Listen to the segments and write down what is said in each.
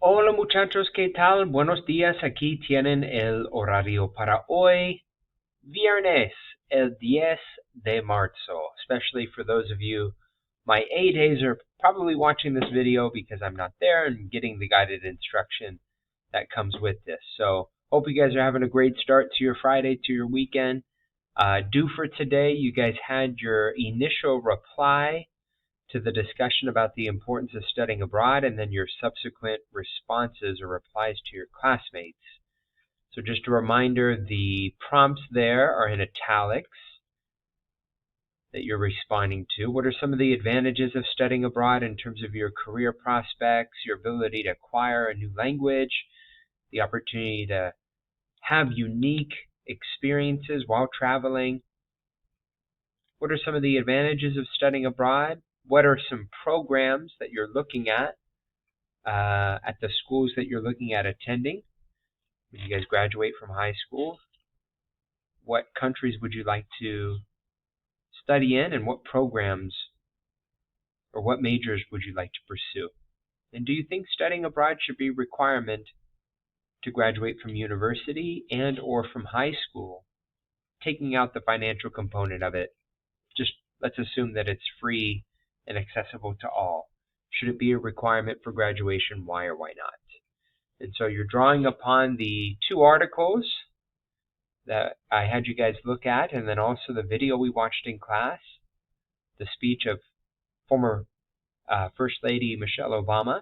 Hola muchachos, ¿qué tal? Buenos días, aquí tienen el horario para hoy, viernes, el 10 de marzo. Especially for those of you, my A days are probably watching this video because I'm not there and getting the guided instruction that comes with this. So, hope you guys are having a great start to your Friday, to your weekend. Due for today, you guys had your initial reply to the discussion about the importance of studying abroad, and then your subsequent responses or replies to your classmates. So just a reminder, the prompts there are in italics that you're responding to. What are some of the advantages of studying abroad in terms of your career prospects, your ability to acquire a new language, the opportunity to have unique experiences while traveling? What are some of the advantages of studying abroad? What are some programs that you're looking at the schools that you're looking at attending when you guys graduate from high school? What countries would you like to study in, and what programs or what majors would you like to pursue? And do you think studying abroad should be a requirement to graduate from university and or from high school, taking out the financial component of it? Just let's assume that it's free and accessible to all. Should it be a requirement for graduation? Why or why not? And so you're drawing upon the two articles that I had you guys look at, and then also the video we watched in class, the speech of former First Lady Michelle Obama.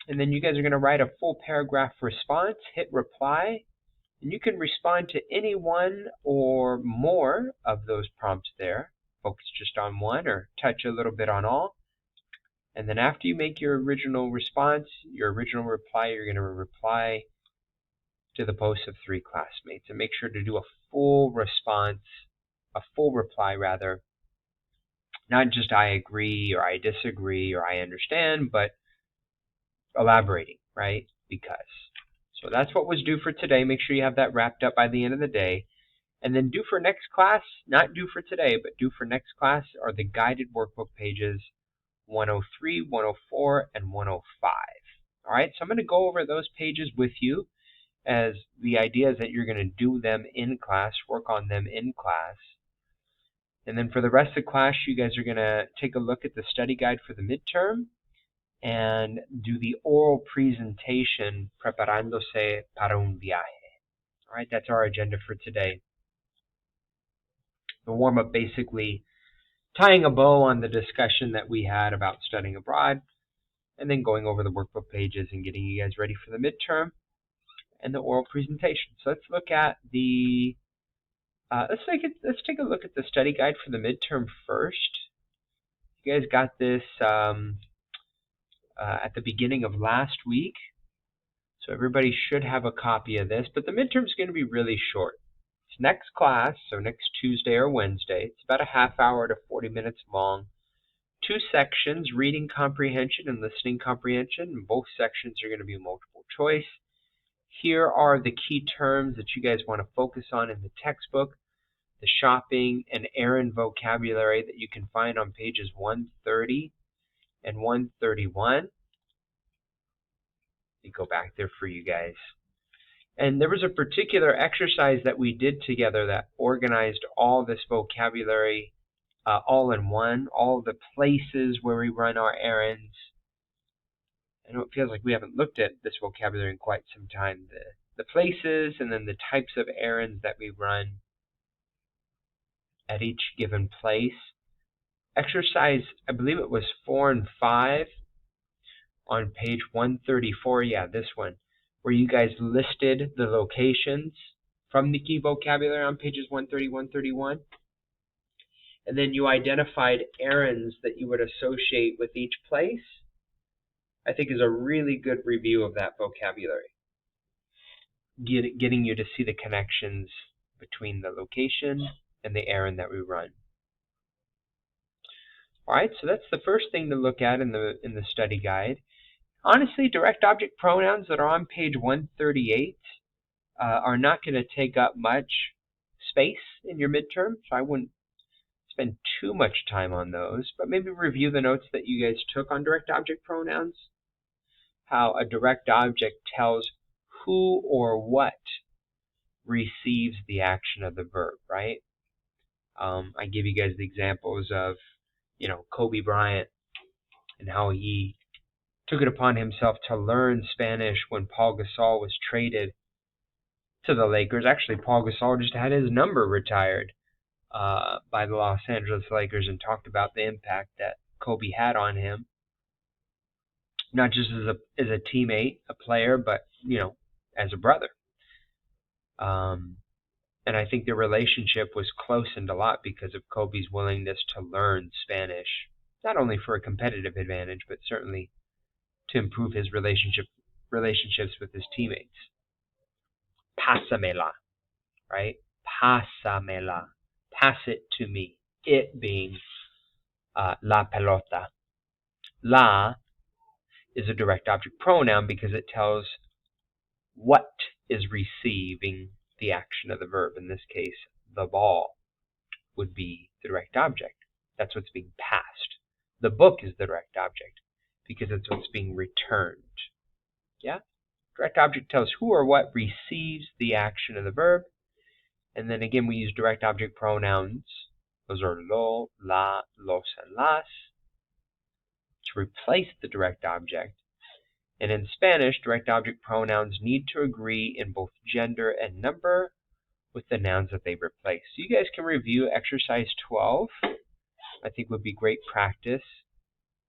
And then you guys are going to write a full paragraph response, hit reply, and you can respond to any one or more of those prompts there. Focus just on one or touch a little bit on all. And then after you make your original response, your original reply, you're going to reply to the posts of 3 classmates. And make sure to do a full response, a full reply rather. Not just I agree or I disagree or I understand, but elaborating, right? Because. So that's what was due for today. Make sure you have that wrapped up by the end of the day. And then due for next class, not due for today, but due for next class are the guided workbook pages 103, 104, and 105. All right, so I'm going to go over those pages with you, as the idea is that you're going to do them in class, work on them in class. And then for the rest of the class, you guys are going to take a look at the study guide for the midterm and do the oral presentation, Preparándose para un viaje. All right, that's our agenda for today. The warm-up basically tying a bow on the discussion that we had about studying abroad, and then going over the workbook pages and getting you guys ready for the midterm and the oral presentation. So let's look at the let's take a look at the study guide for the midterm first. You guys got this at the beginning of last week, so everybody should have a copy of this. But the midterm is going to be really short. It's next class, so next Tuesday or Wednesday. It's about a half hour to 40 minutes long. 2 sections, reading comprehension and listening comprehension, and both sections are going to be multiple choice. Here are the key terms that you guys want to focus on in the textbook, the shopping and errand vocabulary that you can find on pages 130 and 131. Let me go back there for you guys. And there was a particular exercise that we did together that organized all this vocabulary all in one, all the places where we run our errands. I know it feels like we haven't looked at this vocabulary in quite some time. The places and then the types of errands that we run at each given place. Exercise, I believe it was 4 and 5 on page 134. Yeah, this one, where you guys listed the locations from the key vocabulary on pages 130, 131. And then you identified errands that you would associate with each place. I think is a really good review of that vocabulary. Getting you to see the connections between the location and the errand that we run. All right, so that's the first thing to look at in the study guide. Honestly, direct object pronouns that are on page 138 are not going to take up much space in your midterm, so I wouldn't spend too much time on those, but maybe review the notes that you guys took on direct object pronouns. how a direct object tells who or what receives the action of the verb, right? I give you guys the examples of, Kobe Bryant and how he took it upon himself to learn Spanish when Paul Gasol was traded to the Lakers. Actually, Paul Gasol just had his number retired by the Los Angeles Lakers and talked about the impact that Kobe had on him, not just as a teammate, a player, but as a brother. And I think the relationship was closened a lot because of Kobe's willingness to learn Spanish, not only for a competitive advantage, but certainly to improve his relationships with his teammates. Pásamela, right? Pásamela. Pass it to me. It being la pelota. La is a direct object pronoun because it tells what is receiving the action of the verb. In this case, the ball would be the direct object. That's what's being passed. The book is the direct object because it's what's being returned. Yeah? Direct object tells who or what receives the action of the verb. And then again, we use direct object pronouns. Those are lo, la, los, and las to replace the direct object. And in Spanish, direct object pronouns need to agree in both gender and number with the nouns that they replace. So you guys can review exercise 12. I think would be great practice.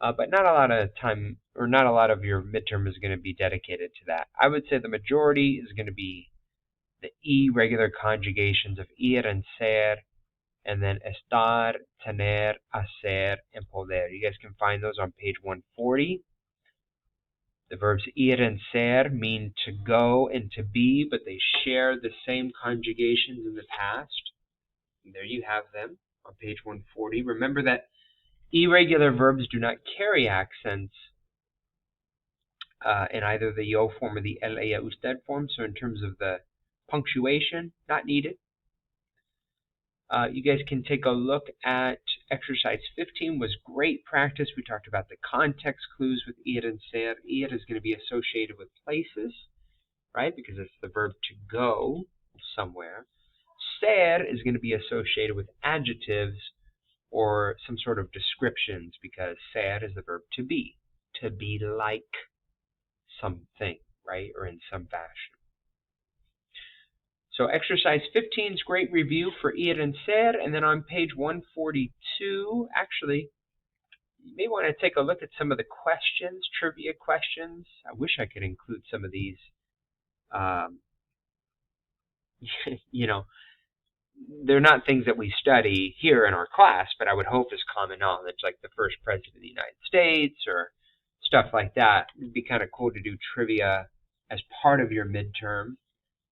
But not a lot of time, or not a lot of your midterm is going to be dedicated to that. I would say the majority is going to be the irregular conjugations of ir and ser, and then estar, tener, hacer, and poder. You guys can find those on page 140. The verbs ir and ser mean to go and to be, but they share the same conjugations in the past. And there you have them on page 140. Remember that irregular verbs do not carry accents in either the yo form or the el, ella, usted form. So in terms of the punctuation, not needed. You guys can take a look at exercise 15. Was great practice. We talked about the context clues with ir and ser. Ir is going to be associated with places, right? Because it's the verb to go somewhere. Ser is going to be associated with adjectives or some sort of descriptions because ser is the verb to be like something, right? Or in some fashion. So exercise 15 is great review for ir and ser, and then on page 142, actually, you may want to take a look at some of the questions, trivia questions. I wish I could include some of these. They're not things that we study here in our class, but I would hope is common knowledge, like the first president of the United States or stuff like that. It'd be kind of cool to do trivia as part of your midterm.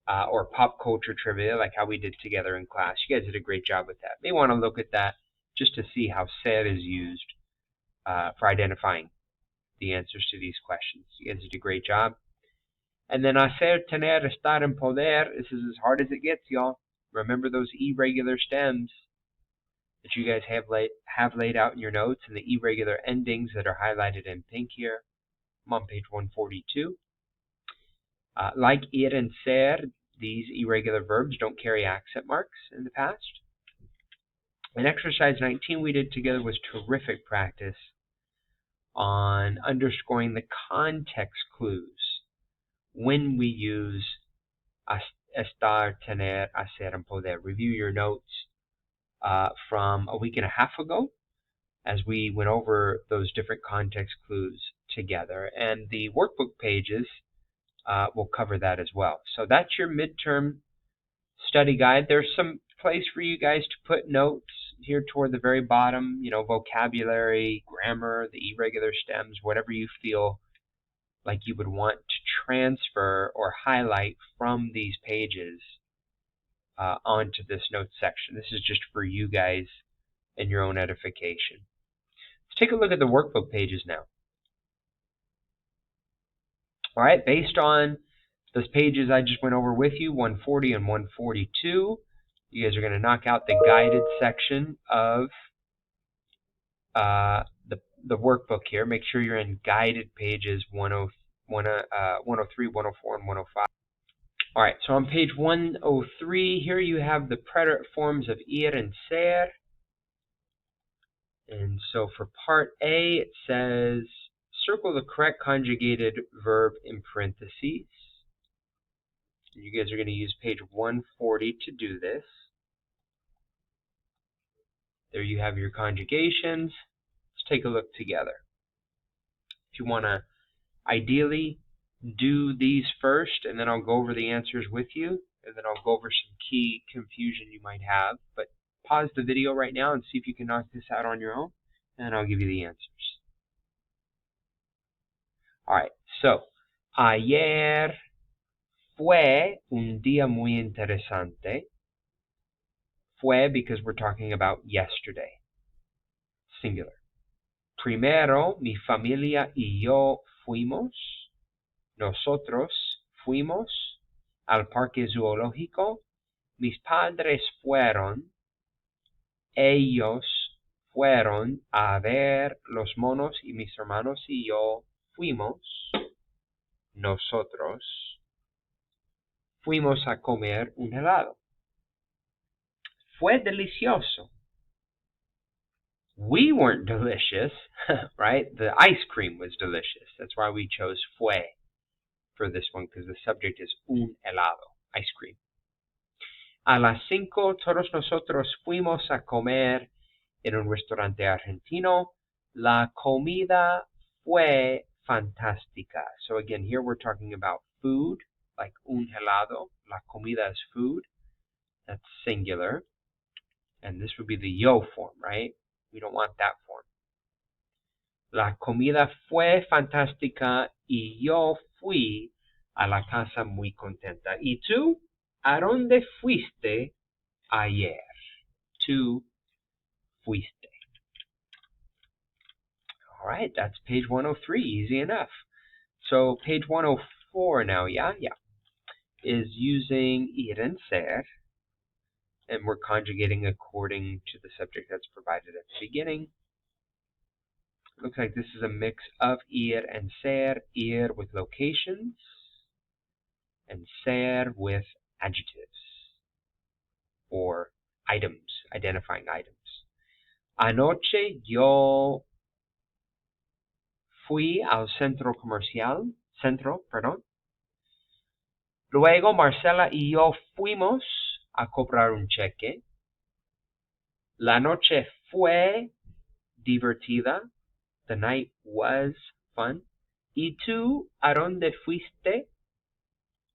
Or pop culture trivia, like how we did together in class. You guys did a great job with that. May want to look at that just to see how ser is used for identifying the answers to these questions. You guys did a great job. And then hacer, tener, estar, and poder. This is as hard as it gets, y'all. Remember those irregular stems that you guys have laid out in your notes and the irregular endings that are highlighted in pink here. I'm on page 142. Like ir and ser, these irregular verbs don't carry accent marks in the past. And exercise 19 we did together was terrific practice on underscoring the context clues when we use estar, tener, hacer, and poder. Review your notes from a week and a half ago as we went over those different context clues together. And the workbook pages we'll cover that as well. So that's your midterm study guide. There's some place for you guys to put notes here toward the very bottom, vocabulary, grammar, the irregular stems, whatever you feel like you would want to transfer or highlight from these pages onto this notes section. This is just for you guys and your own edification. Let's take a look at the workbook pages now. All right, based on those pages I just went over with you, 140 and 142, you guys are going to knock out the guided section of the workbook here. Make sure you're in guided pages 103 103, 104, and 105. All right, so on page 103, here you have the preterite forms of ir and ser. And so for part A, it says, circle the correct conjugated verb in parentheses. You guys are going to use page 140 to do this. There you have your conjugations. Let's take a look together. If you want to ideally do these first, and then I'll go over the answers with you, and then I'll go over some key confusion you might have. But pause the video right now and see if you can knock this out on your own, and I'll give you the answers. All right, so ayer fue un día muy interesante. Fue because we're talking about yesterday. Singular. Primero, mi familia y yo fuimos. Nosotros fuimos al parque zoológico. Mis padres fueron. Ellos fueron a ver los monos y mis hermanos y yo fuimos. Nosotros fuimos a comer un helado. Fue delicioso. We weren't delicious, right? The ice cream was delicious. That's why we chose fue for this one, because the subject is un helado, ice cream. A las 5 todos nosotros fuimos a comer en un restaurante argentino. La comida fue fantástica. So again, here we're talking about food, like un helado. La comida is food. That's singular. And this would be the yo form, right? We don't want that form. La comida fue fantástica y yo fui a la casa muy contenta. ¿Y tú? ¿A dónde fuiste ayer? Tú fuiste. All right, that's page 103. Easy enough. So page 104 now, yeah, is using ir and ser. And we're conjugating according to the subject that's provided at the beginning. Looks like this is a mix of ir and ser. Ir with locations and ser with adjectives or items, identifying items. Anoche yo fui al centro comercial, perdón. Luego Marcela y yo fuimos a cobrar un cheque. La noche fue divertida. The night was fun. ¿Y tú a dónde fuiste?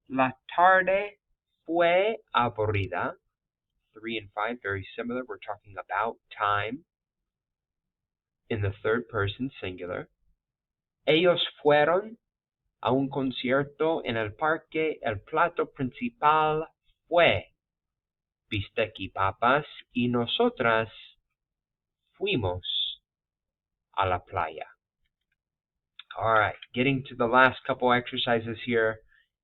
La tarde fue aburrida. 3 and 5, very similar. We're talking about time in the third person singular. Ellos fueron a un concierto en el parque. El plato principal fue bistec y papas. Y nosotras fuimos a la playa. All right, getting to the last couple exercises here.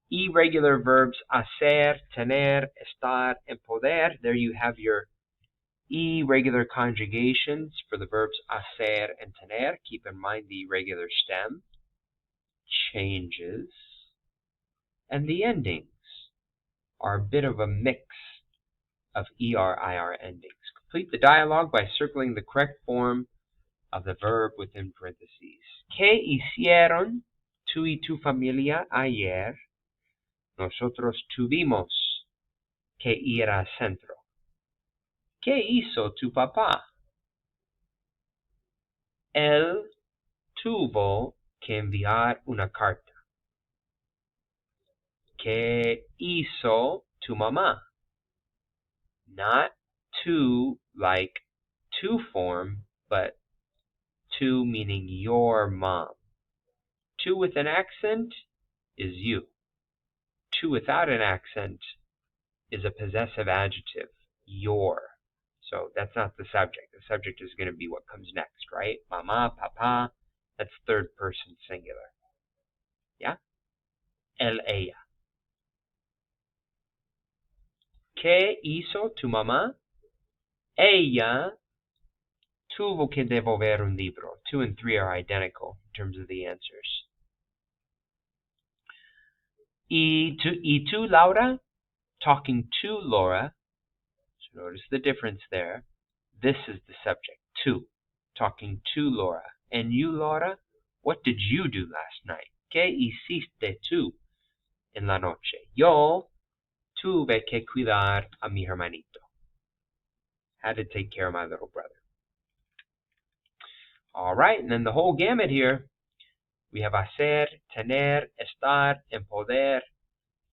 Irregular verbs, hacer, tener, estar, and poder. There you have your irregular conjugations for the verbs hacer and tener. Keep in mind the irregular stem changes. And the endings are a bit of a mix of ER-IR endings. Complete the dialogue by circling the correct form of the verb within parentheses. ¿Qué hicieron tú y tu familia ayer? Nosotros tuvimos que ir al centro. ¿Qué hizo tu papá? Él tuvo que enviar una carta. ¿Qué hizo tu mamá? Not to like to form, but to meaning your mom. To with an accent is you. To without an accent is a possessive adjective, your. So that's not the subject. The subject is going to be what comes next, right? Mama, papa, that's third person singular. Yeah? El, ella. ¿Qué hizo tu mamá? Ella tuvo que devolver un libro. 2 and 3 are identical in terms of the answers. Y tú, Laura? Talking to Laura. So notice the difference there. This is the subject, to. Talking to Laura. And you, Laura? What did you do last night? ¿Qué hiciste tú en la noche? Yo tuve que cuidar a mi hermanito. Had to take care of my little brother. All right, and then the whole gamut here. We have hacer, tener, estar, and poder,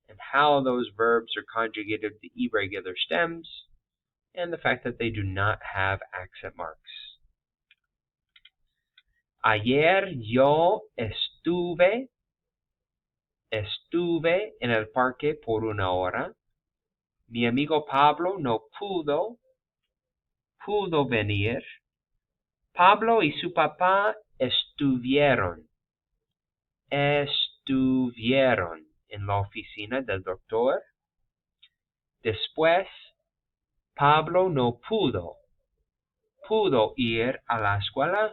and how those verbs are conjugated with the irregular stems, and the fact that they do not have accent marks. Ayer yo estuve en el parque por una hora. Mi amigo Pablo no pudo venir. Pablo y su papá estuvieron en la oficina del doctor. Después, Pablo no pudo ir a la escuela.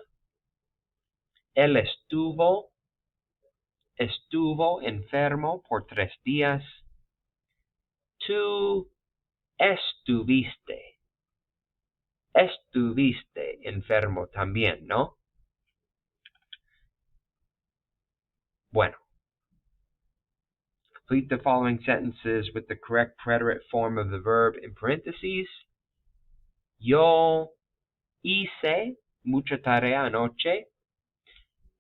Él estuvo enfermo por 3 días. Tú estuviste enfermo también, ¿no? Bueno. Complete the following sentences with the correct preterite form of the verb in parentheses. Yo hice mucha tarea anoche.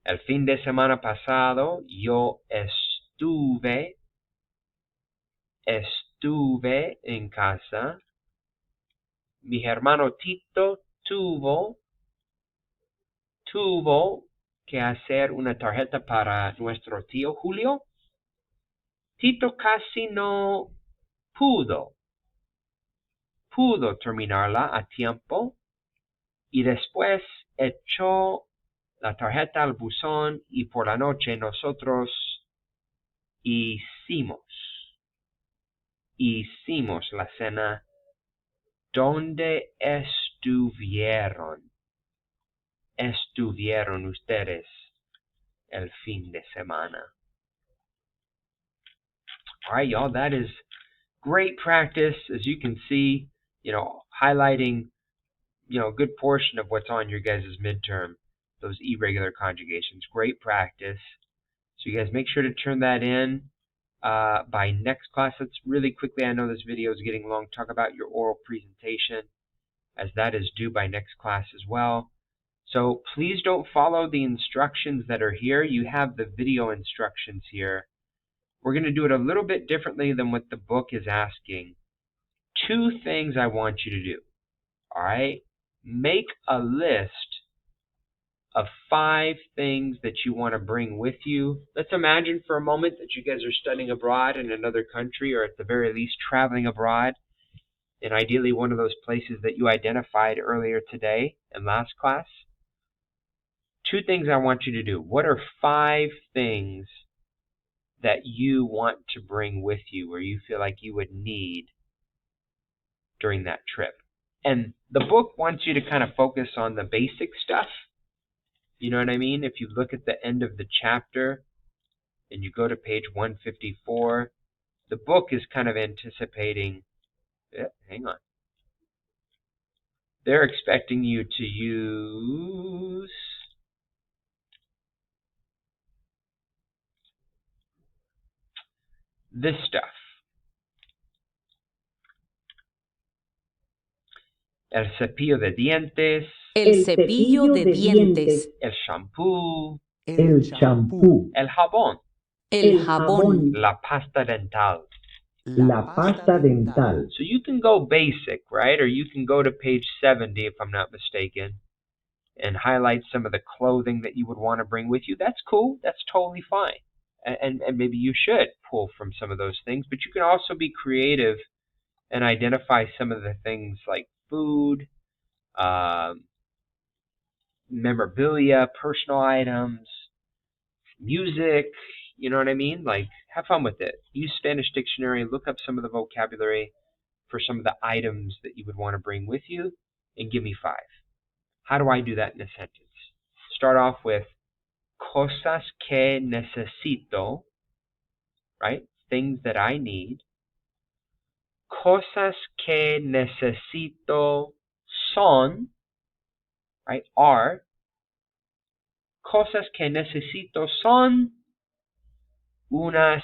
El fin de semana pasado yo estuve en casa. Mi hermano Tito tuvo que hacer una tarjeta para nuestro tío Julio. Tito casi no pudo terminarla a tiempo y después echó la tarjeta al buzón y por la noche nosotros hicimos la cena. ¿Dónde estuvieron ustedes el fin de semana? All right, y'all, that is great practice. As you can see, highlighting, a good portion of what's on your guys' midterm, those irregular conjugations. Great practice. So you guys make sure to turn that in by next class. Let's really quickly, I know this video is getting long, talk about your oral presentation, as that is due by next class as well. So please don't follow the instructions that are here. You have the video instructions here. We're going to do it a little bit differently than what the book is asking. 2 things I want you to do. All right? Make a list of 5 things that you want to bring with you. Let's imagine for a moment that you guys are studying abroad in another country, or at the very least traveling abroad, and ideally one of those places that you identified earlier today in last class. 2 things I want you to do. What are 5 things that you want to bring with you, or you feel like you would need during that trip? And the book wants you to kind of focus on the basic stuff. You know what I mean? If you look at the end of the chapter and you go to page 154, the book is kind of anticipating, hang on. They're expecting you to use this stuff. El cepillo de dientes. El cepillo de dientes. El shampoo. El champú. El jabón. El jabón. La pasta dental. La pasta dental. So you can go basic, right? Or you can go to page 70, if I'm not mistaken, and highlight some of the clothing that you would want to bring with you. That's cool. That's totally fine. And maybe you should pull from some of those things, but you can also be creative and identify some of the things like food, memorabilia, personal items, music, you know what I mean? Like, have fun with it. Use Spanish Dictionary, look up some of the vocabulary for some of the items that you would want to bring with you, and give me 5. How do I do that in a sentence? Start off with cosas que necesito, right? things that I need. Cosas que necesito son, right, are. Cosas que necesito son unos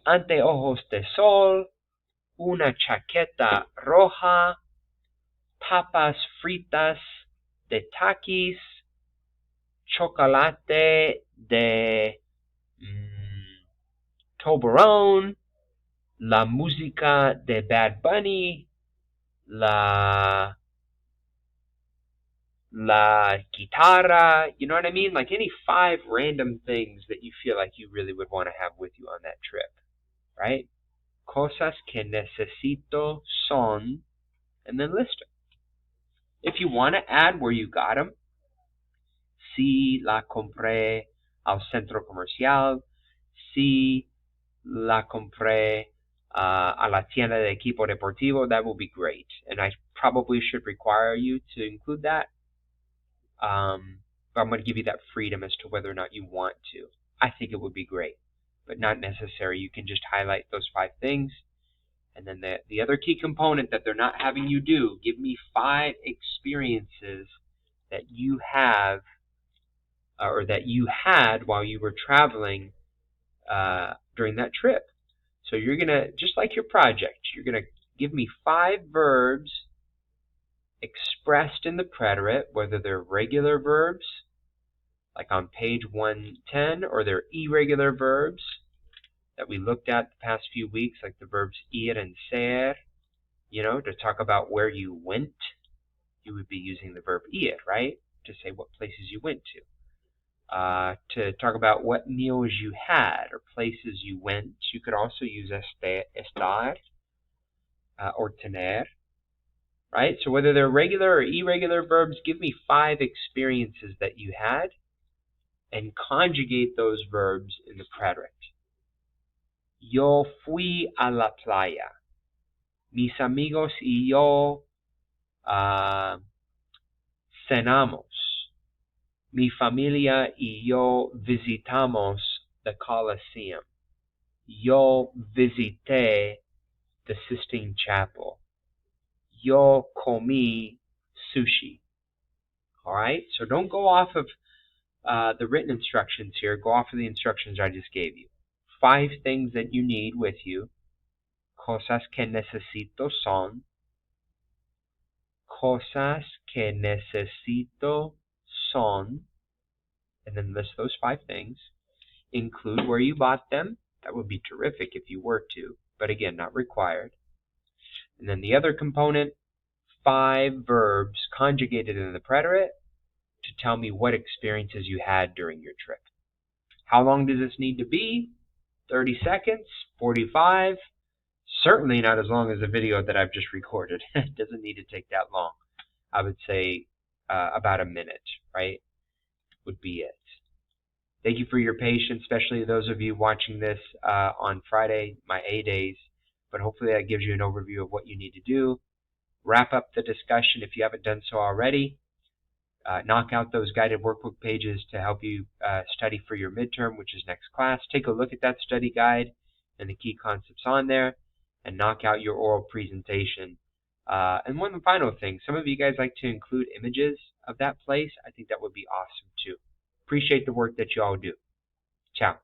anteojos de sol, una chaqueta roja, papas fritas de Takis, chocolate de Toblerone, la música de Bad Bunny, la guitarra, you know what I mean? Like any 5 random things that you feel like you really would want to have with you on that trip, right? Cosas que necesito son, and then list them. If you want to add where you got them, si la compré al centro comercial, si la compré a la tienda de equipo deportivo, that will be great. And I probably should require you to include that. But I'm going to give you that freedom as to whether or not you want to. I think it would be great, but not necessary. You can just highlight those 5 things. And then the other key component that they're not having you do, give me 5 experiences that you have or that you had while you were traveling during that trip. So you're going to, just like your project, you're going to give me 5 verbs expressed in the preterite, whether they're regular verbs, like on page 110, or they're irregular verbs that we looked at the past few weeks, like the verbs ir and ser, you know, to talk about where you went. You would be using the verb ir, right, to say what places you went to. To talk about what meals you had or places you went, you could also use estar or tener, right? So whether they're regular or irregular verbs, give me 5 experiences that you had and conjugate those verbs in the preterite. Yo fui a la playa. Mis amigos y yo cenamos. Mi familia y yo visitamos the Colosseum. Yo visité the Sistine Chapel. Yo comí sushi. All right? So don't go off of the written instructions here. Go off of the instructions I just gave you. 5 things that you need with you. Cosas que necesito son. Cosas que necesito son. And then list those 5 things. Include where you bought them. That would be terrific if you were to, but again, not required. And then the other component, 5 verbs conjugated in the preterite to tell me what experiences you had during your trip. How long does this need to be? 30 seconds? 45? Certainly not as long as the video that I've just recorded. It doesn't need to take that long. I would say about a minute, right? Would be it. Thank you for your patience, especially those of you watching this on Friday, my A days. But hopefully that gives you an overview of what you need to do. Wrap up the discussion if you haven't done so already. Knock out those guided workbook pages to help you study for your midterm, which is next class. Take a look at that study guide and the key concepts on there, and knock out your oral presentation. And one final thing, some of you guys like to include images of that place. I think that would be awesome too. Appreciate the work that you all do. Ciao.